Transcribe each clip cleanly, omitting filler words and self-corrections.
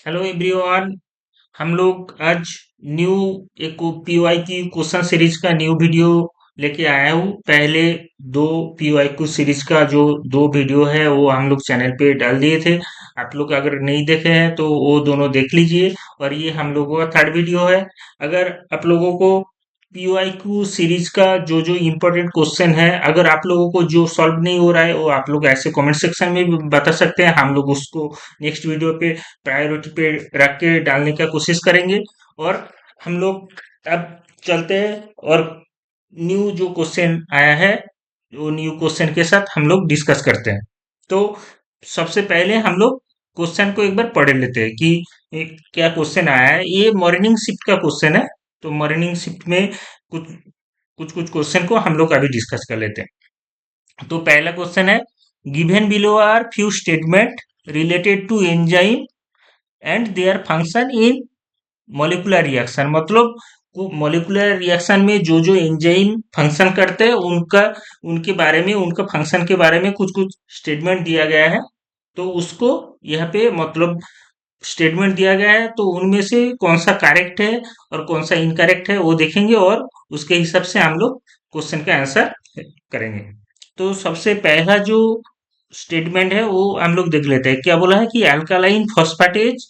Hello everyone. हम लोग आज न्यू एक पीवाई की क्वेश्चन सीरीज का न्यू वीडियो लेके आया हूँ। पहले दो पीवाई क्यू सीरीज का जो दो वीडियो है वो हम लोग चैनल पे डाल दिए थे। आप लोग अगर नहीं देखे हैं तो वो दोनों देख लीजिए। और ये हम लोगों का थर्ड वीडियो है। अगर आप लोगों को पीवाईक्यू सीरीज का जो जो इम्पोर्टेंट क्वेश्चन है, अगर आप लोगों को जो सॉल्व नहीं हो रहा है वो आप लोग ऐसे कमेंट सेक्शन में भी बता सकते हैं। हम लोग उसको नेक्स्ट वीडियो पे प्रायोरिटी पे रख के डालने का कोशिश करेंगे। और हम लोग अब चलते हैं और न्यू जो क्वेश्चन आया है वो न्यू क्वेश्चन के साथ हम लोग डिस्कस करते हैं। तो सबसे पहले हम लोग क्वेश्चन को एक बार पढ़ लेते हैं कि क्या क्वेश्चन आया है। ये मॉर्निंग शिफ्ट का क्वेश्चन है। तो मॉर्निंग शिफ्ट में कुछ कुछ कुछ क्वेश्चन को हम लोग अभी डिस्कस कर लेते हैं। तो पहला क्वेश्चन है, given below are few statement related to enzyme and their function in molecular reaction. मतलब मॉलिक्यूलर रिएक्शन में जो जो एंजाइम फंक्शन करते हैं उनका उनके बारे में, उनका फंक्शन के बारे में कुछ कुछ स्टेटमेंट दिया गया है। तो उसको यहाँ पे मतलब स्टेटमेंट दिया गया है, तो उनमें से कौन सा करेक्ट है और कौन सा इनकरेक्ट है वो देखेंगे और उसके हिसाब से हम लोग क्वेश्चन का आंसर करेंगे। तो सबसे पहला जो स्टेटमेंट है वो हम लोग देख लेते हैं। क्या बोला है कि alkaline phosphatase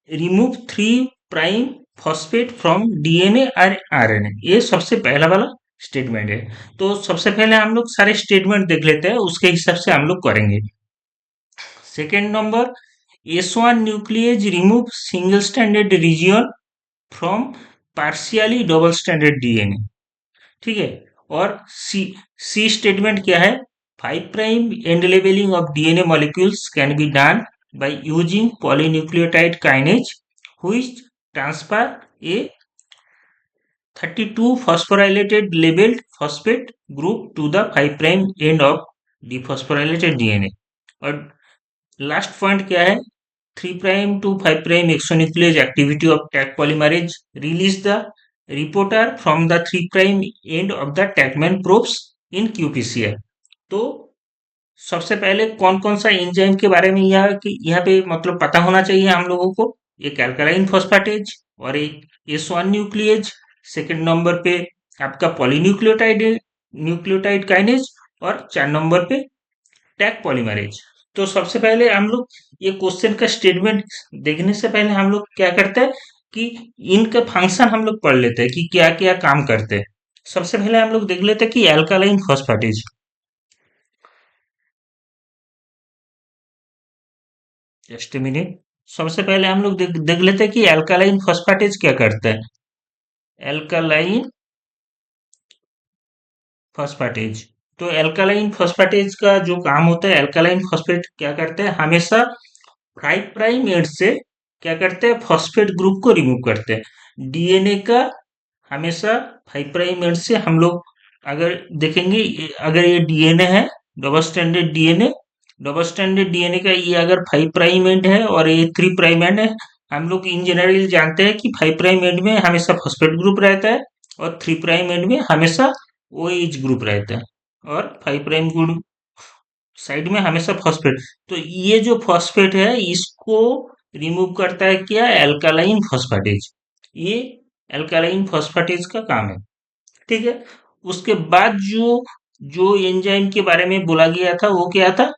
remove three prime phosphate from DNA और आरएनए। ये सबसे पहला वाला स्टेटमेंट है। तो सबसे पहले हम लोग सारे स्टेटमेंट देख लेते हैं, उसके हिसाब से हम लोग करेंगे। Second number, S1 nucleus remove single standard region from partially double standard DNA. ठीक है। और सी सी स्टेटमेंट क्या है, 5 prime end labeling of DNA molecules can be done by using polynucleotide kinase which transfer a 32 phosphorylated labeled phosphate group to the 5 prime end of dephosphorylated DNA. और last point क्या है, 3 prime to 5 prime exonuclease activity of Taq polymerase release the reporter from the 3 prime end of the TaqMan probes in qPCR. तो सबसे पहले कौन कौन सा enzyme के बारे में यहाँ पे मतलब पता होना चाहिए हम लोगों को। एक अल्कलाइन फॉस्फेटेज और एक S1 न्यूक्लियेज। सेकंड नंबर पे आपका पॉलीन्यूक्लियोटाइड न्यूक्लियोटाइड काइनेज। और 4 नंबर पे टैग पॉलीमरेज। तो सबसे पहले हम लोग ये क्वेश्चन का स्टेटमेंट देखने से पहले हम लोग क्या करते हैं कि इनका फंक्शन हम लोग पढ़ लेते हैं कि क्या क्या काम करते हैं। सबसे पहले हम लोग देख लेते हैं कि alkaline phosphatase. Just a minute. सबसे पहले हम लोग देख लेते हैं कि अल्कालाइन फॉस्फेटेज क्या करता है। अल्कालाइन फॉस्फेटेज, तो अल्कालाइन फॉस्फेटेज का जो काम होता है, अल्कालाइन फॉस्फेट क्या करते हैं, हमेशा 5 प्राइम एंड से क्या करते हैं, फॉस्फेट ग्रुप को रिमूव करते हैं डीएनए का। हमेशा 5 प्राइम एंड से हम लोग अगर देखेंगे, अगर ये डीएनए है, double standard DNA, double standard DNA का ये अगर 5 प्राइम एंड है और ये 3 प्राइम एंड है। हम लोग इन जनरल जानते हैं कि 5 प्राइम एंड में हमेशा फॉस्फेट ग्रुप रहता है और 3 प्राइम एंड में हमेशा ओएच ग्रुप रहता है। और 5 प्राइम ग्रुप साइड में हमेशा फॉस्फेट। तो ये जो फॉस्फेट है इसको रिमूव करता है क्या, एल्कालाइन फॉस्फेटेज। ये एल्कालाइन फॉस्फेटेज का काम है। ठीक है। उसके बाद जो जो एंजाइम के बारे में बोला गया था वो क्या था,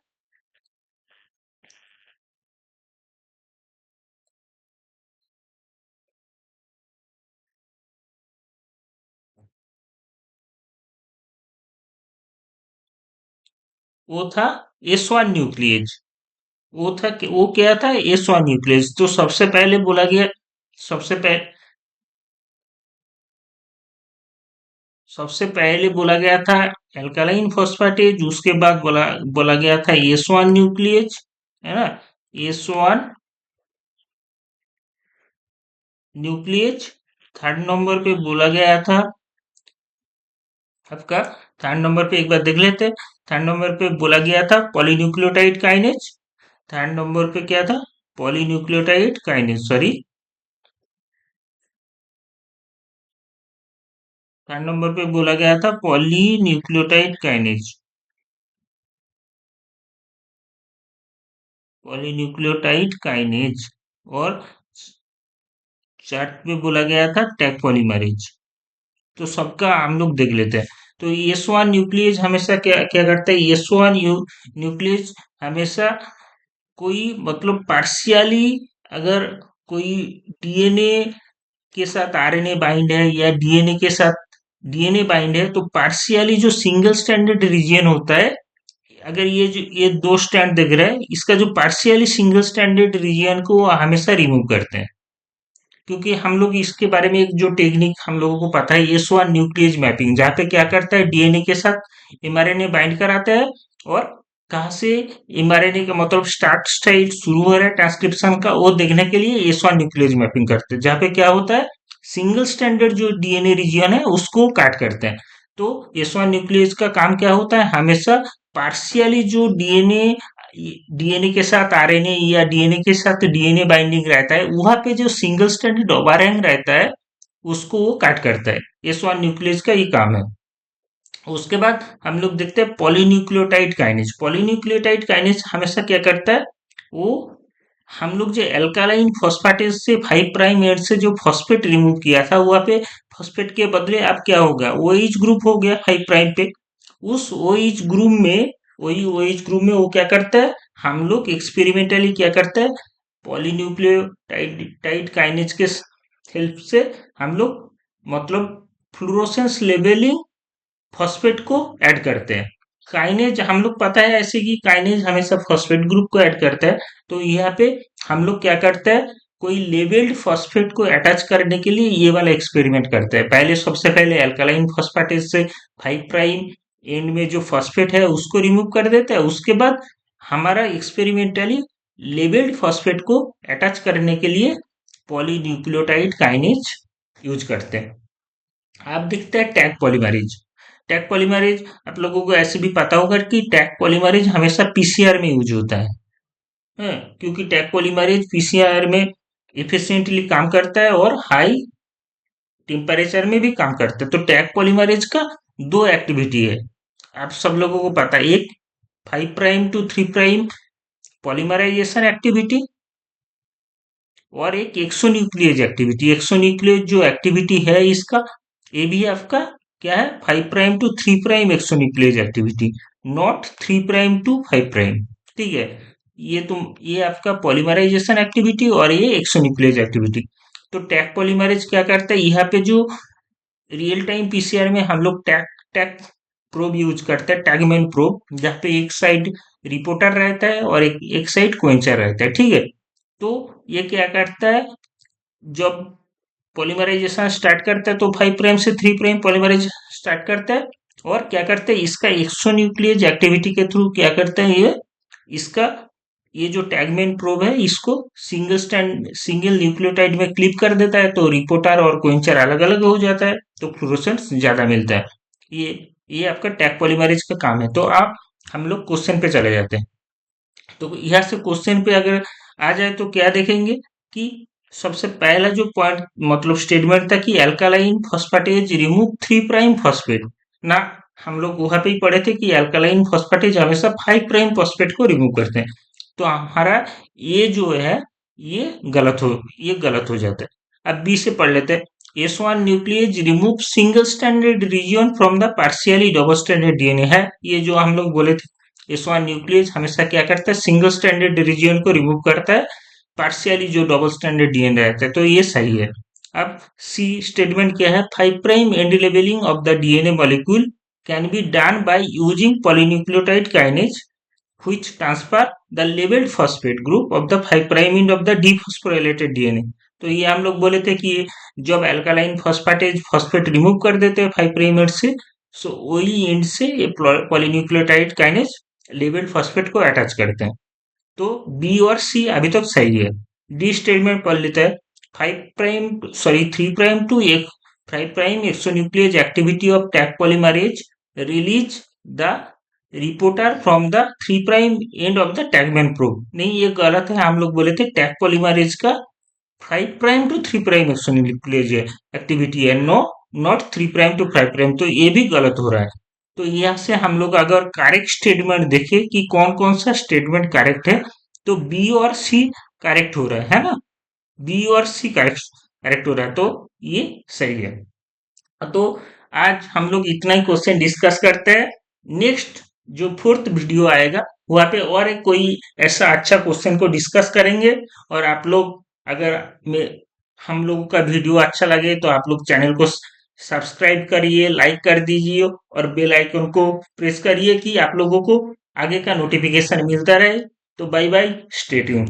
वो था S1 न्यूक्लियेज। वो क्या था, S1 न्यूक्लियस। तो सबसे पहले बोला गया, सबसे पहले सबसे पहले बोला गया था एल्कालाइन फॉस्फेटेज। उसके बाद बोला बोला गया था S1 न्यूक्लियस, है ना। S1 nucleus. थर्ड नंबर पे बोला गया था आपका, थर्ड नंबर पे एक बार देख लेते हैं। थर्ड नंबर पे बोला गया था पॉलीन्यूक्लियोटाइड काइनेज। थर्ड नंबर पे क्या था, polynucleotide kinase, sorry. Third number पे बोला गया था पॉलीन्यूक्लियोटाइड काइनेज, पॉलीन्यूक्लियोटाइड काइनेज। और चार्ट में बोला गया था टैग पॉलीमरेज। तो सबका हम लोग देख लेते हैं। तो एस वन न्यूक्लियस हमेशा क्या क्या करता है, एस वन न्यूक्लियस हमेशा कोई मतलब पार्शियली, अगर कोई डीएनए के साथ आरएनए बाइंड है या डीएनए के साथ डीएनए बाइंड है, तो पार्शियली जो सिंगल स्टैंडर्ड रीजन होता है, अगर ये दो स्टैंड दिख रहा है, इसका जो पार्शियली सिंगल स्टैंडर्ड रीजन को वो हमेशा रिमूव करते हैं। क्योंकि हम लोग इसके बारे में एक जो टेक्निक हम लोगों को पता है, एस वन न्यूक्लियस मैपिंग, जहाँ पे क्या करता है डीएनए के साथ एमआरएनए बाइंड कराता है, और कहाँ से एमआरएनए का मतलब स्टार्ट साइड शुरू हो रहा है ट्रांसक्रिप्शन का, वो देखने के लिए एस वन न्यूक्लियस मैपिंग करते हैं, जहाँ पे क्या होता है सिंगल स्टैंडर्ड जो डीएनए रीजन है उसको काट करते हैं। तो एस वन न्यूक्लियस का काम क्या होता है, हमेशा पार्शियली जो डीएनए डीएनए के साथ आरएनए या डीएनए के साथ डीएनए बाइंडिंग रहता है, वहां पे जो सिंगल स्टैंडर्ड ओवरहैंग रहता है उसको वो काट करता है। एस वन न्यूक्लियस का ये काम है। उसके बाद हम लोग देखते हैं पॉलीन्यूक्लियोटाइड काइनेज। पॉलीन्यूक्लियोटाइड काइनेज हमेशा क्या करता है, वो हम लोग जो एल्कालाइन फॉस्फेटेज से 5 प्राइम एंड से जो फॉस्फेट रिमूव किया था, वहां पे फॉस्फेट के बदले अब क्या होगा, ओएच ग्रुप हो गया 5 प्राइम पे। उस ओएच ग्रुप में, वही ओएच ग्रुप में वो क्या करता है, हम लोग एक्सपेरिमेंटली क्या करता है, पॉलीन्यूक्लियोटाइड काइनेज के हेल्प से हम लोग मतलब फ्लोरोसेंस लेवलिंग फॉस्फेट को ऐड करते हैं। काइनेज हम लोग पता है ऐसे कि काइनेज हमेशा फॉस्फेट ग्रुप को ऐड करता है। तो यहाँ पे हम लोग क्या करते हैं, कोई लेबल्ड फॉस्फेट को अटैच करने के लिए ये वाला एक्सपेरिमेंट करते हैं। पहले सबसे पहले अल्कलाइन फॉस्फेटेज से 5 प्राइम एंड में जो फॉस्फेट है उसको रिमूव कर देते हैं। उसके बाद हमारा एक्सपेरिमेंटली लेबल्ड फॉस्फेट को अटैच करने के लिए पॉलीन्यूक्लियोटाइड काइनेज यूज करते हैं। आप देखते हैं टैग पॉलीमरेज। टैग पॉलीमरेज आप लोगों को ऐसे भी पता होगा कि टैग पॉलीमरेज हमेशा पीसीआर में यूज होता है, क्योंकि टैग पॉलीमरेज पीसीआर में इफिशिएंटली काम करता है और हाई टेम्परेचर में भी काम करता है। तो टैग पॉलीमरेज का दो एक्टिविटी है, आप सब लोगों को पता है। एक 5 prime to 3 prime polymerisation activity, और एक एक्सोन्यूक्लियेज एक्टिविटी। एक्सोन्यूक्लियेज जो एक्टिविटी है इसका, ये भी आपका क्या है, 5 prime to 3 prime exonuclease activity, not 3 prime to 5 prime. ठीक है, ये आपका पॉलीमराइजेशन एक्टिविटी और ये एक्सोन्यूक्लियेज एक्टिविटी। तो टैग पॉलीमरेज क्या करता है, यहाँ पे जो रियल टाइम पीसीआर में हम लोग टैग टैग प्रोब यूज करते हैं, टैगमैन प्रोब, जहाँ पे एक साइड रिपोर्टर रहता है और एक साइड क्वेंचर रहता है। ठीक है, तो ये क्या करता है, जब पॉलीमराइजेशन स्टार्ट करता है तो 5 प्राइम से 3 प्राइम पॉलीमराइज स्टार्ट करता है, और क्या करता है इसका एक्सोन्यूक्लियेज एक्टिविटी के थ्रू क्या करता है, ये इसका ये जो टैगमैन प्रोब है इसको सिंगल न्यूक्लियोटाइड में क्लिप कर देता है, तो रिपोर्टर और क्वेंचर अलग अलग हो जाता है, तो फ्लोरोसेंस ज्यादा मिलता है। ये ये आपका टैग पॉलीमरेज का काम है। तो आप हम लोग क्वेश्चन पे चले जाते हैं। तो यहाँ से क्वेश्चन पे अगर आ जाए तो क्या देखेंगे कि सबसे पहला जो पॉइंट मतलब स्टेटमेंट था कि alkaline phosphatase remove 3 prime phosphate ना, हम लोग वहां पे ही पढ़े थे कि अल्कालाइन फॉस्फेटेज हमेशा 5 प्राइम फॉस्फेट को रिमूव करते हैं। तो हमारा ये जो है ये गलत हो जाता है। अब बी से पढ़ लेते हैं। S one nuclease remove single standard region from the partially double standard DNA है, ये जो हम लोग बोले थे। एस वन न्यूक्लियस हमेशा क्या करता है, सिंगल स्टैंडर्ड रीजन को रिमूव करता है, पार्शियली जो डबल स्टैंडर्ड डीएनए रहता है, तो ये सही है। अब सी स्टेटमेंट क्या है, 5 prime end labeling of the DNA molecule can be done by using polynucleotide kinase which transfer the labeled phosphate group of the 5 prime end of the dephosphorylated DNA। तो ये हम लोग बोले थे कि जब अल्कालाइन फॉस्फेटेज फॉस्फेट रिमूव कर देते हैं 5 प्राइम एंड से, सो वही एंड से ये पॉलीन्यूक्लियोटाइड काइनेज लेबल्ड फॉस्फेट को अटैच करते हैं। तो बी और सी अभी तक सही है। डी स्टेटमेंट पढ़ लेता है। 3 प्राइम टू एक 5 prime exonuclease activity of Taq polymerase release the reporter from the 3 prime end of the TaqMan probe. नहीं, ये गलत है। हम लोग बोले थे टैग पॉलीमरेज का 5 prime to 3 prime exonuclease activity है, no not 3 prime to 5 prime. तो ये भी गलत हो रहा है। तो यहाँ से हम लोग अगर करेक्ट स्टेटमेंट देखें कि कौन कौन सा स्टेटमेंट करेक्ट है, तो बी और सी करेक्ट हो रहा है ना। बी और सी करेक्ट हो रहा है, तो ये सही है। तो आज हम लोग इतना ही क्वेश्चन डिस्कस करते हैं। नेक्स्ट जो फोर्थ वीडियो आएगा वहाँ पे और एक कोई ऐसा अच्छा क्वेश्चन को डिस्कस करेंगे। और आप लोग अगर हम लोगों का वीडियो अच्छा लगे तो आप लोग चैनल को सब्सक्राइब करिए, लाइक कर दीजिए और बेल आइकन को प्रेस करिए कि आप लोगों को आगे का नोटिफिकेशन मिलता रहे। तो बाय बाय, स्टे ट्यून।